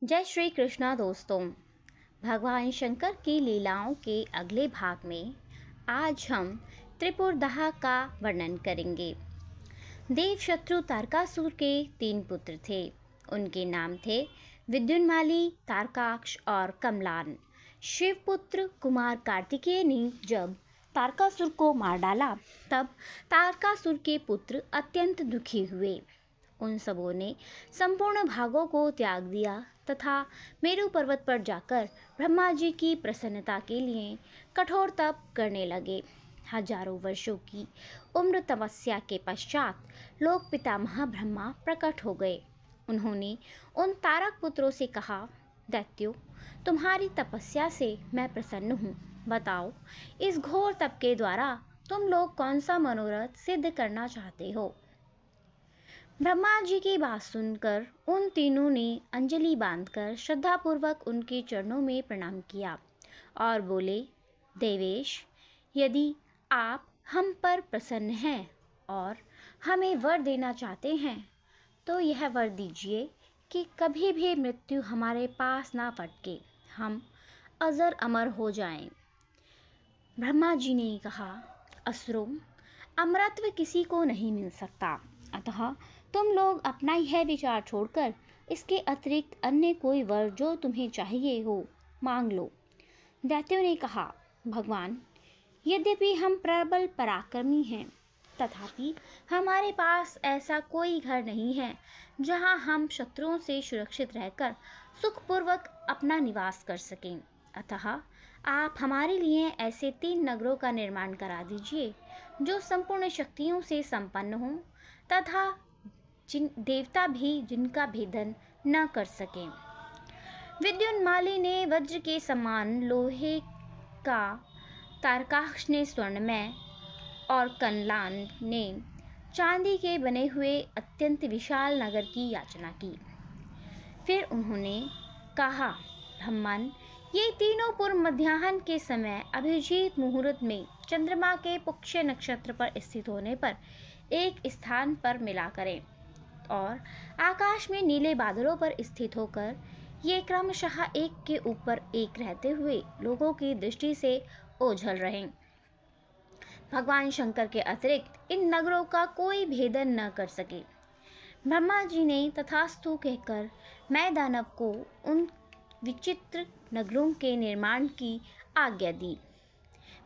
जय श्री कृष्णा दोस्तों। भगवान शंकर की लीलाओं के अगले भाग में आज हम त्रिपुरदहा का वर्णन करेंगे। देवशत्रु तारकासुर के 3 पुत्र थे। उनके नाम थे विद्युन्माली, तारकाक्ष और कमलान। शिवपुत्र कुमार कार्तिकेय ने जब तारकासुर को मार डाला तब तारकासुर के पुत्र अत्यंत दुखी हुए। उन सबों ने संपूर्ण भागों को त्याग दिया तथा मेरु पर्वत पर जाकर ब्रह्मा जी की प्रसन्नता के लिए कठोर तप करने लगे। हजारों वर्षों की उम्र तपस्या के पश्चात लोक पितामह ब्रह्मा प्रकट हो गए। उन्होंने उन तारक पुत्रों से कहा, दैत्यों, तुम्हारी तपस्या से मैं प्रसन्न हूँ। बताओ, इस घोर तप के द्वारा तुम लोग कौन सा मनोरथ सिद्ध करना चाहते हो। ब्रह्मा जी की बात सुनकर उन तीनों ने अंजलि बांधकर श्रद्धापूर्वक उनके चरणों में प्रणाम किया और बोले, देवेश, यदि आप हम पर प्रसन्न हैं और हमें वर देना चाहते हैं तो यह वर दीजिए कि कभी भी मृत्यु हमारे पास ना फटके, हम अजर अमर हो जाएं। ब्रह्मा जी ने कहा, असुरों, अमरत्व किसी को नहीं मिल सकता, अतः तुम लोग अपना यह विचार छोड़कर इसके अतिरिक्त अन्य कोई वर जो तुम्हें चाहिए हो मांग लो। दैत्यों ने कहा, भगवान, यद्यपि हम प्रबल पराक्रमी हैं तथापि हमारे पास ऐसा कोई घर नहीं है जहां हम शत्रुओं से सुरक्षित रहकर सुखपूर्वक अपना निवास कर सकें। अतः आप हमारे लिए ऐसे 3 नगरों का निर्माण करा दीजिए जो संपूर्ण शक्तियों से संपन्न हों तथा जिन देवता भी जिनका भेदन न कर सकें। विद्युन्माली ने वज्र के समान लोहे का, तारकाक्ष ने स्वर्णमय और कमलान ने चांदी के बने हुए अत्यंत विशाल नगर की याचना की। फिर उन्होंने कहा, ब्रह्मन, ये तीनों पूर्व मध्याह्न के समय अभिजीत मुहूर्त में चंद्रमा के पुष्य नक्षत्र पर स्थित होने पर एक स्थान पर मिला करें और आकाश में नीले बादलों पर स्थित होकर ये क्रमशः एक के ऊपर एक रहते हुए लोगों की दृष्टि से ओझल रहें। भगवान शंकर के अतिरिक्त इन नगरों का कोई भेदन न कर सके। ब्रह्मा जी ने तथास्तु कहकर मैं दानव को उन विचित्र नगरों के निर्माण की आज्ञा दी।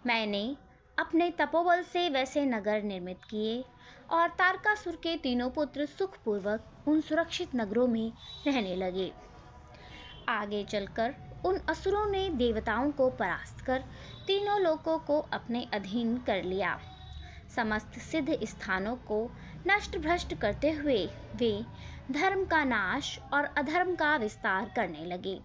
मैंने अपने तपोबल से वैसे नगर निर्मित किए और तारकासुर के तीनों पुत्र सुखपूर्वक उन सुरक्षित नगरों में रहने लगे। आगे चलकर उन असुरों ने देवताओं को परास्त कर तीनों लोकों को अपने अधीन कर लिया। समस्त सिद्ध स्थानों को नष्ट भ्रष्ट करते हुए वे धर्म का नाश और अधर्म का विस्तार करने लगे।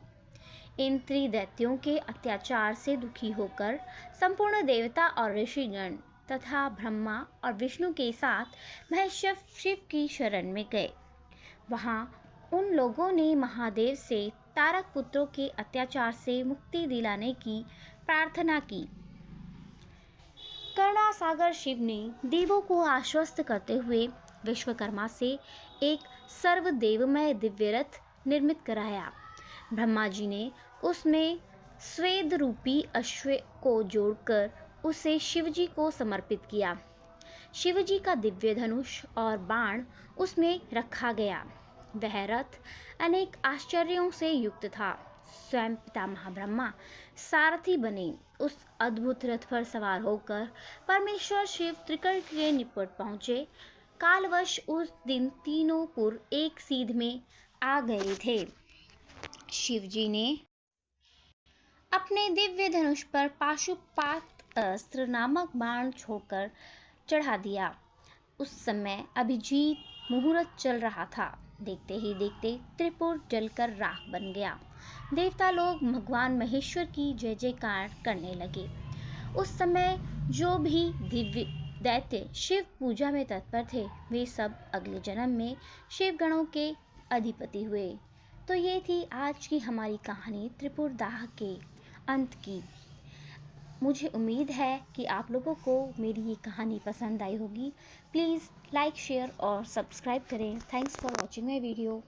इन त्रिदैत्यों के अत्याचार से दुखी होकर संपूर्ण देवता और ऋषिगण तथा ब्रह्मा और विष्णु के साथ महेश्वर शिव की शरण में गए। वहां उन लोगों ने महादेव से तारक पुत्रों के अत्याचार से मुक्ति दिलाने की प्रार्थना की। करुणासागर शिव ने देवों को आश्वस्त करते हुए विश्वकर्मा से एक सर्वदेवमय दिव्य रथ निर्मित कराया। ब्रह्मा जी ने उसमें स्वेद रूपी अश्व को जोड़कर उसे शिवजी को समर्पित किया। शिवजी का दिव्य धनुष और बाण उसमें रखा गया। वह रथ अनेक आश्चर्यों से युक्त था। स्वयं पितामह ब्रह्मा सारथी बने। उस अद्भुत रथ पर सवार होकर परमेश्वर शिव त्रिकट के निकट पहुंचे। कालवश उस दिन तीनों पुर एक सीध में आ गए थे। शिवजी ने अपने दिव्य धनुष पर पाशुपात अस्त्र नामक बाण छोड़कर चढ़ा दिया। उस समय अभिजीत मुहूर्त चल रहा था। देखते ही देखते त्रिपुर जलकर राख बन गया। देवता लोग भगवान महेश्वर की जय जयकार करने लगे। उस समय जो भी दिव्य दैत्य शिव पूजा में तत्पर थे वे सब अगले जन्म में शिव गणों के अधिपति हुए। तो ये थी आज की हमारी कहानी त्रिपुरदहा के अंत की। मुझे उम्मीद है कि आप लोगों को मेरी ये कहानी पसंद आई होगी। प्लीज़ लाइक, शेयर और सब्सक्राइब करें। Thanks for watching my video.